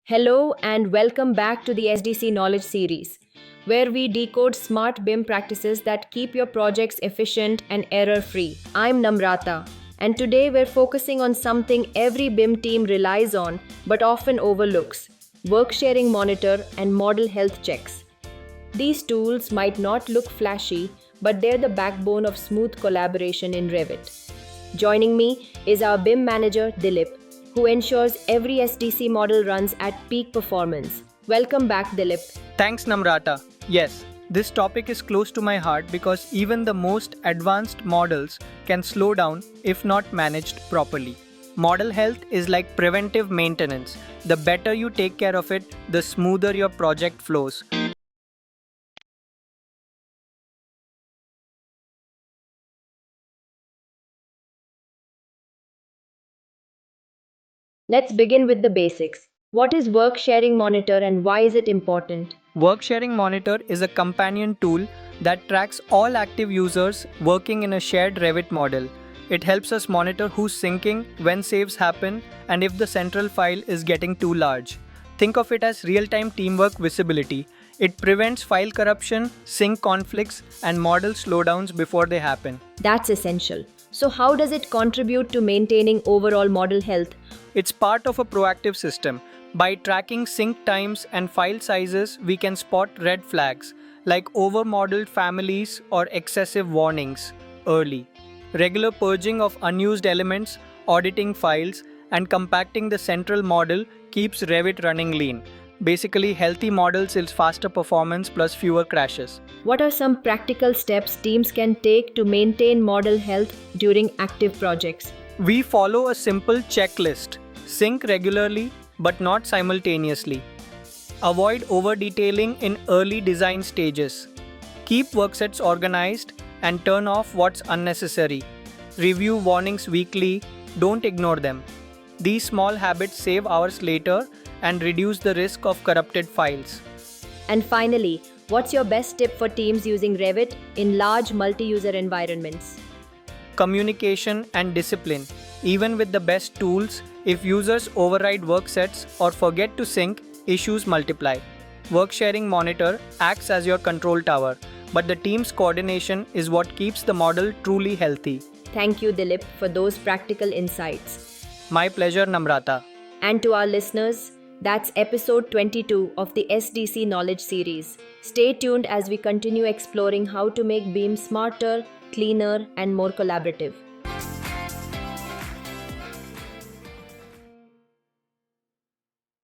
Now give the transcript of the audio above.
Hello and welcome back to the SDC Knowledge Series, where we decode smart BIM practices that keep your projects efficient and error-free. I'm Namrata, and today we're focusing on something every BIM team relies on but often overlooks: Worksharing Monitor and model health checks. These tools might not look flashy, but they're the backbone of smooth collaboration in Revit. Joining me is our BIM manager, Dilip, who ensures every SDC model runs at peak performance. Welcome back, Dilip. Thanks, Namrata. Yes, this topic is close to my heart because even the most advanced models can slow down if not managed properly. Model health is like preventive maintenance. The better you take care of it, the smoother your project flows. Let's begin with the basics. What is Worksharing Monitor and why is it important? Worksharing Monitor is a companion tool that tracks all active users working in a shared Revit model. It helps us monitor who's syncing, when saves happen, and if the central file is getting too large. Think of it as real-time teamwork visibility. It prevents file corruption, sync conflicts, and model slowdowns before they happen. That's essential. So, how does it contribute to maintaining overall model health? It's part of a proactive system. By tracking sync times and file sizes, we can spot red flags like over-modeled families or excessive warnings early. Regular purging of unused elements, auditing files, and compacting the central model keeps Revit running lean. Basically, healthy models is faster performance plus fewer crashes. What are some practical steps teams can take to maintain model health during active projects? We follow a simple checklist. Sync regularly, but not simultaneously. Avoid over-detailing in early design stages. Keep worksets organized and turn off what's unnecessary. Review warnings weekly, don't ignore them. These small habits save hours later and reduce the risk of corrupted files. And finally, what's your best tip for teams using Revit in large multi-user environments? Communication and discipline. Even with the best tools, if users override worksets or forget to sync, issues multiply. Worksharing Monitor acts as your control tower, but the team's coordination is what keeps the model truly healthy. Thank you, Dilip, for those practical insights. My pleasure, Namrata. And to our listeners, that's episode 22 of the SDC Knowledge Series. Stay tuned as we continue exploring how to make BIM smarter, cleaner, and more collaborative.